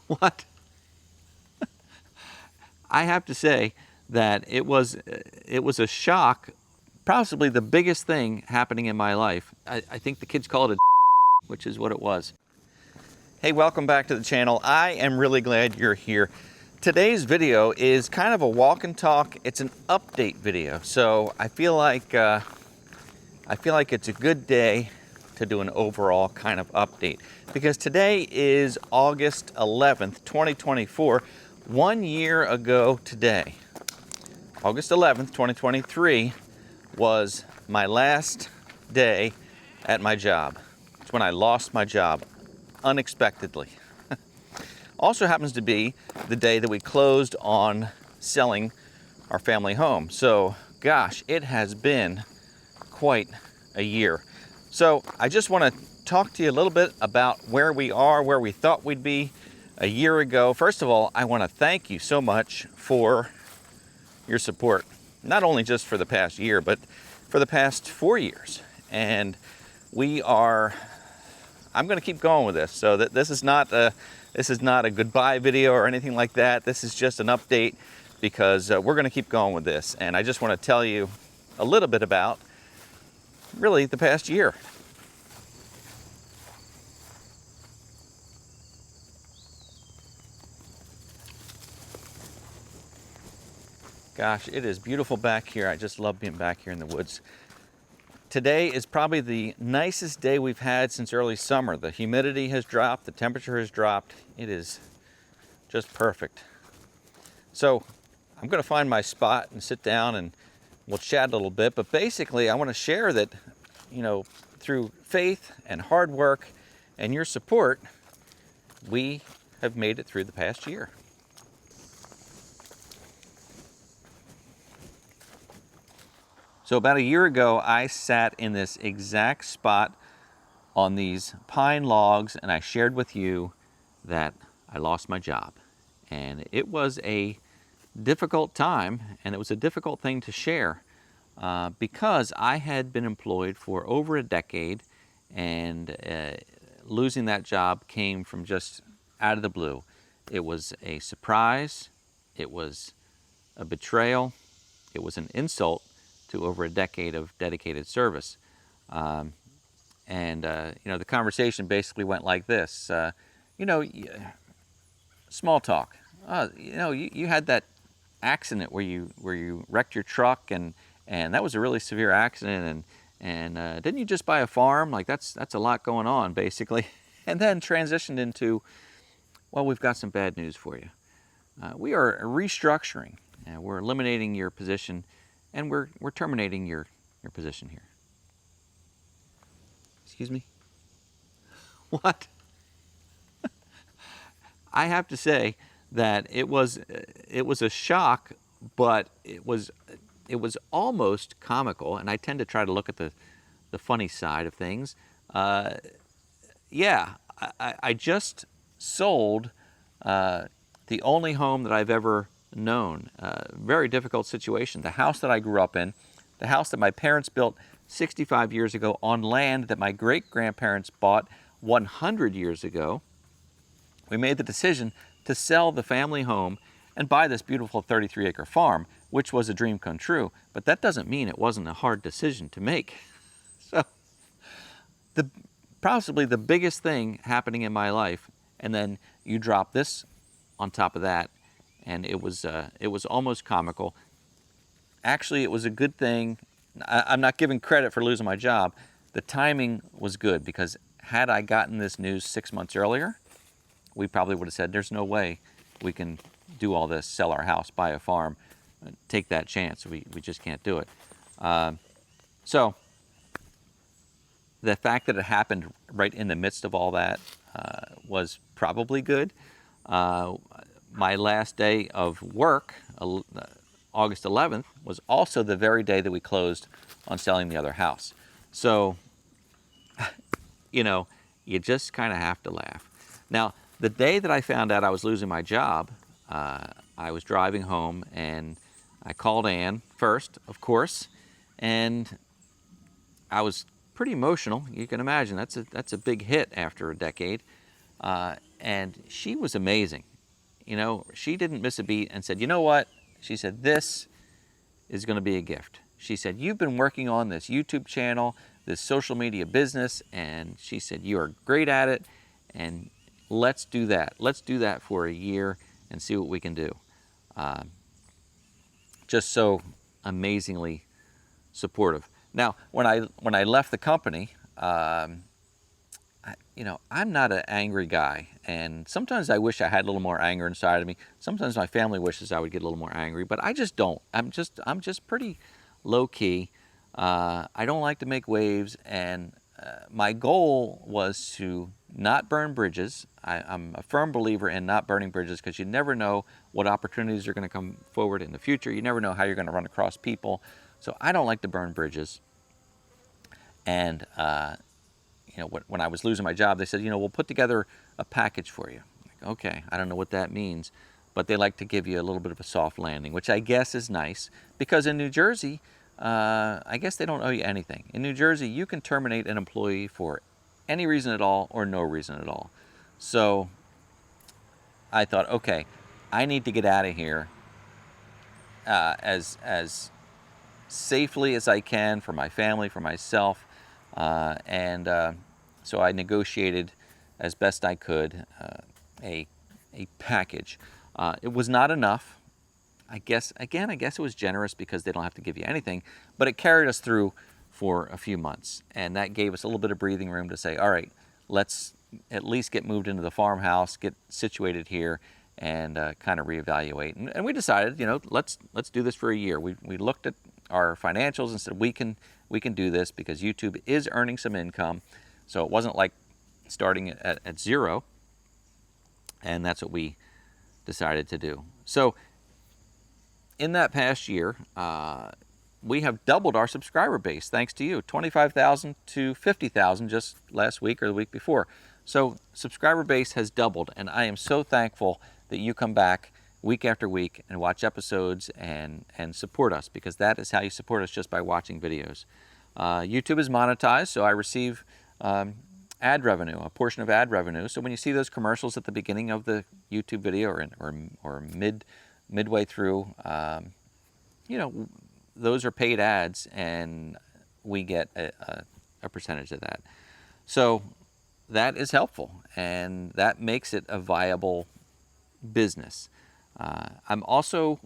What? I have to say that it was a shock, possibly the biggest thing happening in my life. I think the kids call it a which is what it was. Hey, welcome back to the channel. I am really glad you're here. Today's video is kind of a walk and talk. It's an update video, so I feel like it's a good day to do an overall kind of update, because today is August 11th, 2024. 1 year ago today, August 11th, 2023, was my last day at my job. It's when I lost my job unexpectedly. Also happens to be the day that we closed on selling our family home. So, gosh, it has been quite a year. So I just want to talk to you a little bit about where we are, where we thought we'd be a year ago. First of all, I want to thank you so much for your support, not only just for the past year, but for the past 4 years. And I'm going to keep going with this. So that this is not a goodbye video or anything like that. This is just an update, because we're going to keep going with this. And I just want to tell you a little bit about really the past year. Gosh, it is beautiful back here. I just love being back here in the woods. Today is probably the nicest day we've had since early summer. The humidity has dropped, the temperature has dropped. It is just perfect. So I'm going to find my spot and sit down and we'll chat a little bit. But basically, I want to share that, through faith and hard work and your support, we have made it through the past year. So about a year ago, I sat in this exact spot on these pine logs, and I shared with you that I lost my job. And it was a difficult time, and it was a difficult thing to share, because I had been employed for over a decade, and losing that job came from just out of the blue. It was a surprise, it was a betrayal, it was an insult to over a decade of dedicated service. The conversation basically went like this. Small talk. You had that accident where you wrecked your truck, and that was a really severe accident, and didn't you just buy a farm? Like that's a lot going on, basically. And then transitioned into, well, we've got some bad news for you. We are restructuring, and we're eliminating your position, and we're terminating your position here. Excuse me? What? I have to say that it was a shock, but it was almost comical, and I tend to try to look at the funny side of things. I just sold the only home that I've ever known. Very difficult situation. The house that I grew up in, the house that my parents built 65 years ago on land that my great-grandparents bought 100 years ago. We made the decision to sell the family home and buy this beautiful 33-acre farm, which was a dream come true. But that doesn't mean it wasn't a hard decision to make. So, possibly the biggest thing happening in my life, and then you drop this on top of that, and it was almost comical. Actually, it was a good thing. I'm not giving credit for losing my job. The timing was good, because had I gotten this news 6 months earlier, we probably would have said, there's no way we can do all this, sell our house, buy a farm, take that chance. We just can't do it. So the fact that it happened right in the midst of all that was probably good. My last day of work, August 11th, was also the very day that we closed on selling the other house. So, you just kind of have to laugh. Now, the day that I found out I was losing my job, I was driving home, and I called Ann first, of course, and I was pretty emotional. You can imagine that's a big hit after a decade. And she was amazing. You know, she didn't miss a beat and said, you know what? She said, this is going to be a gift. She said, you've been working on this YouTube channel, this social media business, and she said, you are great at it, and let's do that. Let's do that for a year and see what we can do. Just so amazingly supportive. Now, when I left the company, you know, I'm not an angry guy, and sometimes I wish I had a little more anger inside of me. Sometimes my family wishes I would get a little more angry, but I just don't. I'm just pretty low key. I don't like to make waves, and my goal was to not burn bridges. I'm a firm believer in not burning bridges, because you never know what opportunities are going to come forward in the future. You never know how you're going to run across people. So I don't like to burn bridges. And you know, when I was losing my job, they said, you know, we'll put together a package for you. Like, okay, I don't know what that means, but they like to give you a little bit of a soft landing, which I guess is nice, because in New Jersey, I guess they don't owe you anything. In New Jersey, you can terminate an employee for any reason at all or no reason at all. So I thought, okay, I need to get out of here as safely as I can for my family, for myself, so I negotiated as best I could a package. It was not enough. I guess it was generous, because they don't have to give you anything, but it carried us through for a few months, and that gave us a little bit of breathing room to say, all right, let's at least get moved into the farmhouse, get situated here, and kind of reevaluate. And we decided, you know, let's do this for a year. We looked at our financials and said, we can do this, because YouTube is earning some income. So it wasn't like starting at zero, and that's what we decided to do. So in that past year, we have doubled our subscriber base, thanks to you. 25,000 to 50,000 just last week or the week before. So subscriber base has doubled, and I am so thankful that you come back week after week and watch episodes and support us, because that is how you support us, just by watching videos. YouTube is monetized, so I receive ad revenue, a portion of ad revenue. So when you see those commercials at the beginning of the YouTube video or midway through, you know, those are paid ads, and we get a percentage of that. So that is helpful, and that makes it a viable business. I'm also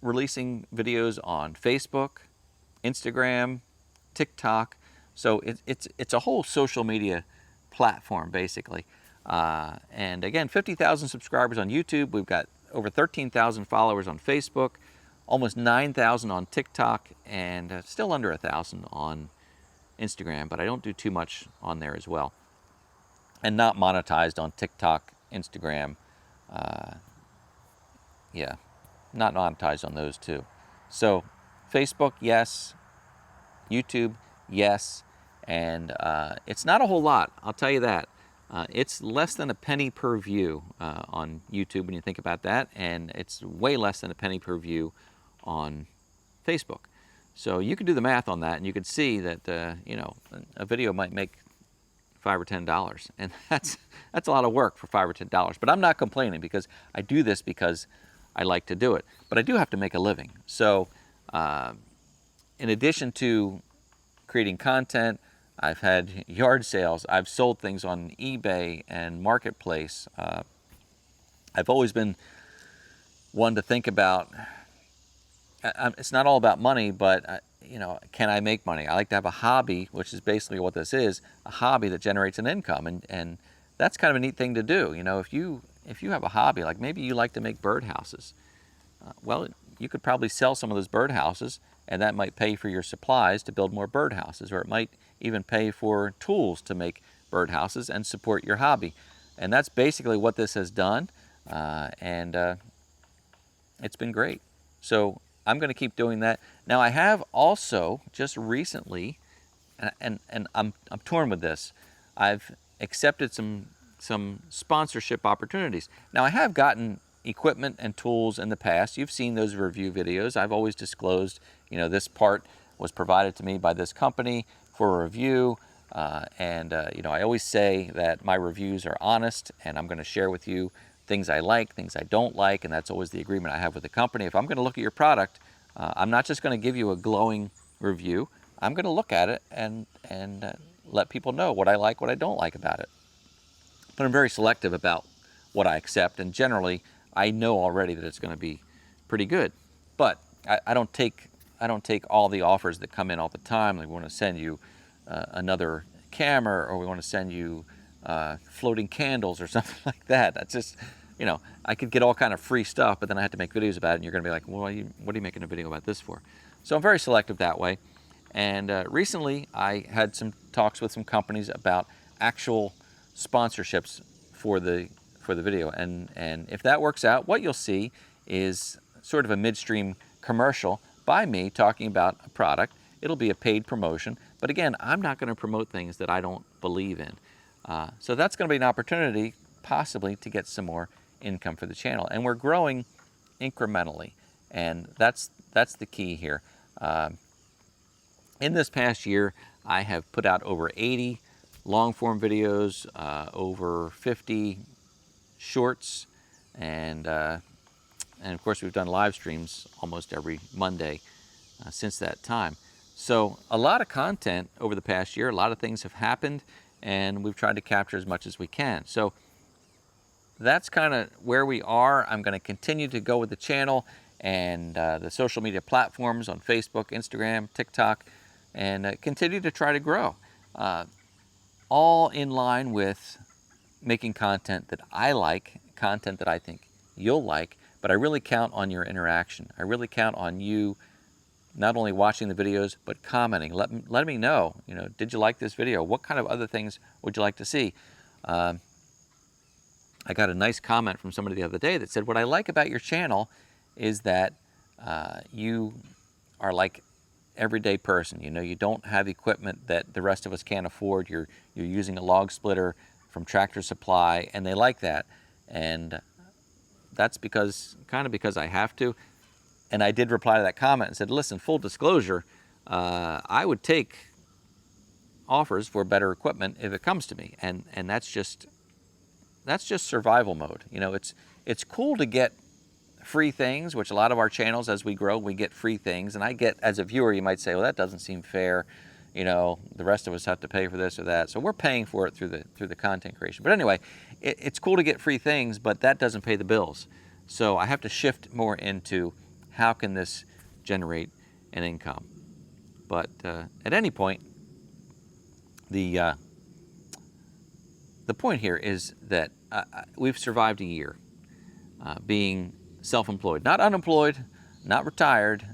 releasing videos on Facebook, Instagram, TikTok. So it's a whole social media platform, basically. And again, 50,000 subscribers on YouTube. We've got over 13,000 followers on Facebook, almost 9,000 on TikTok, and still under 1,000 on Instagram, but I don't do too much on there as well. And not monetized on TikTok, Instagram. Yeah, not monetized on those too. So Facebook, yes. YouTube, yes. And it's not a whole lot, I'll tell you that. It's less than a penny per view on YouTube when you think about that, and it's way less than a penny per view on Facebook. So you can do the math on that, and you can see that you know, a video might make $5 or $10, and that's a lot of work for $5 or $10. But I'm not complaining, because I do this because I like to do it. But I do have to make a living. So in addition to creating content, I've had yard sales. I've sold things on eBay and Marketplace. I've always been one to think about, it's not all about money, but you know, can I make money? I like to have a hobby, which is basically what this is, a hobby that generates an income. And that's kind of a neat thing to do. You know, if you have a hobby, like maybe you like to make birdhouses, well, you could probably sell some of those birdhouses, and that might pay for your supplies to build more birdhouses, or it might even pay for tools to make birdhouses and support your hobby. And that's basically what this has done, and it's been great. So I'm going to keep doing that. Now, I have also just recently, and I'm torn with this, I've accepted some sponsorship opportunities. Now, I have gotten equipment and tools in the past. You've seen those review videos. I've always disclosed, you know, this part was provided to me by this company for a review. You know, I always say that my reviews are honest, and I'm going to share with you things I like, things I don't like, and that's always the agreement I have with the company. If I'm going to look at your product, I'm not just going to give you a glowing review. I'm going to look at it and let people know what I like, what I don't like about it. But I'm very selective about what I accept, and generally I know already that it's going to be pretty good. But I don't take all the offers that come in all the time. Like, we want to send you another camera, or we want to send you floating candles or something like that. That's just, you know, I could get all kind of free stuff, but then I have to make videos about it, and you're going to be like, well, what are you making a video about this for? So I'm very selective that way. And recently I had some talks with some companies about actual sponsorships for the video, and if that works out, what you'll see is sort of a midstream commercial by me talking about a product. It'll be a paid promotion, but again, I'm not going to promote things that I don't believe in. So that's going to be an opportunity possibly to get some more income for the channel, and we're growing incrementally, and that's the key here. In this past year, I have put out over 80 long-form videos, over 50 shorts, and of course we've done live streams almost every Monday since that time. So a lot of content over the past year, a lot of things have happened, and we've tried to capture as much as we can. So that's kind of where we are. I'm going to continue to go with the channel and the social media platforms on Facebook, Instagram, TikTok, and continue to try to grow, all in line with making content that I like, content that I think you'll like, but I really count on your interaction. I really count on you not only watching the videos, but commenting. Let me know, you know, did you like this video? What kind of other things would you like to see? I got a nice comment from somebody the other day that said, what I like about your channel is that you are like everyday person. You know, you don't have equipment that the rest of us can't afford. You're using a log splitter from Tractor Supply, and they like that. And that's kind of because I have to. And I did reply to that comment and said, listen, full disclosure, I would take offers for better equipment if it comes to me. And that's just survival mode. You know, it's cool to get free things, which a lot of our channels, as we grow, we get free things. And I get, as a viewer, you might say, well, that doesn't seem fair. You know, the rest of us have to pay for this or that. So we're paying for it through the content creation. But anyway, it's cool to get free things, but that doesn't pay the bills. So I have to shift more into how can this generate an income. But at any point, the point here is that we've survived a year being self-employed, not unemployed, not retired,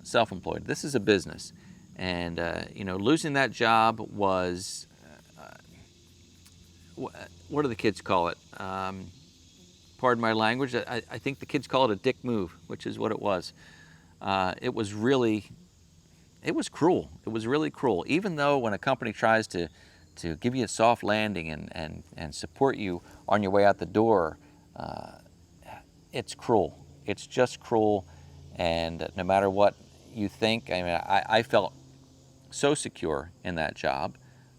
self-employed. This is a business, and you know, losing that job was what do the kids call it? Pardon my language. I think the kids call it a dick move, which is what it was. It was cruel. It was really cruel. Even though when a company tries to give you a soft landing and support you on your way out the door, it's cruel. It's just cruel, and no matter what you think, I mean, I felt so secure in that job.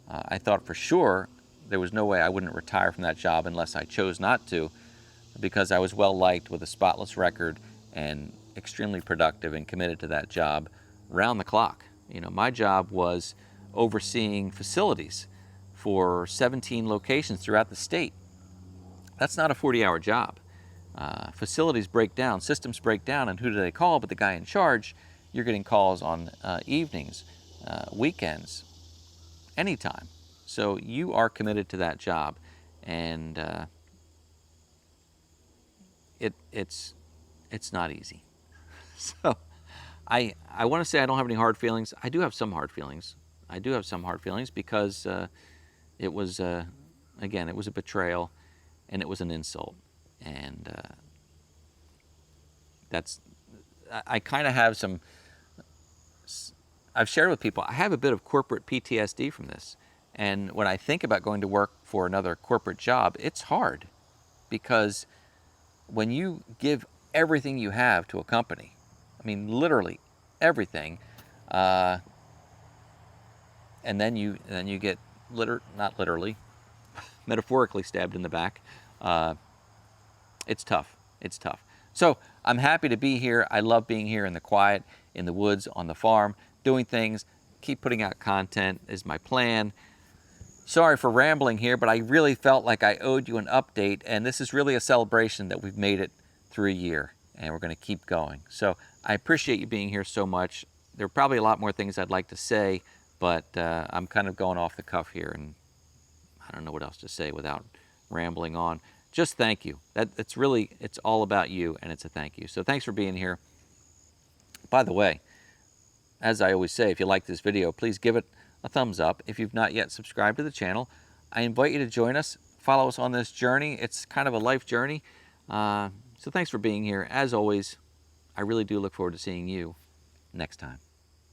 I thought for sure there was no way I wouldn't retire from that job unless I chose not to, because I was well liked with a spotless record and extremely productive and committed to that job round the clock. You know, my job was overseeing facilities for 17 locations throughout the state. That's not a 40-hour job. Facilities break down, systems break down, and who do they call but the guy in charge? You're getting calls on evenings, weekends, anytime. So you are committed to that job, and it's not easy. So I want to say I don't have any hard feelings. I do have some hard feelings. I do have some hard feelings because it was, again, it was a betrayal, and it was an insult. And I kind of have some, I've shared with people, I have a bit of corporate PTSD from this. And when I think about going to work for another corporate job, it's hard, because when you give everything you have to a company, I mean, literally everything, and then you get not literally, metaphorically stabbed in the back. It's tough. It's tough. So I'm happy to be here. I love being here in the quiet, in the woods, on the farm, doing things. Keep putting out content is my plan. Sorry for rambling here, but I really felt like I owed you an update, and this is really a celebration that we've made it through a year, and we're going to keep going. So I appreciate you being here so much. There are probably a lot more things I'd like to say, but I'm kind of going off the cuff here, and I don't know what else to say without rambling on. Just thank you. It's all about you, and it's a thank you. So thanks for being here. By the way, as I always say, if you like this video, please give it a thumbs up. If you've not yet subscribed to the channel, I invite you to join us. Follow us on this journey. It's kind of a life journey. So thanks for being here. As always, I really do look forward to seeing you next time.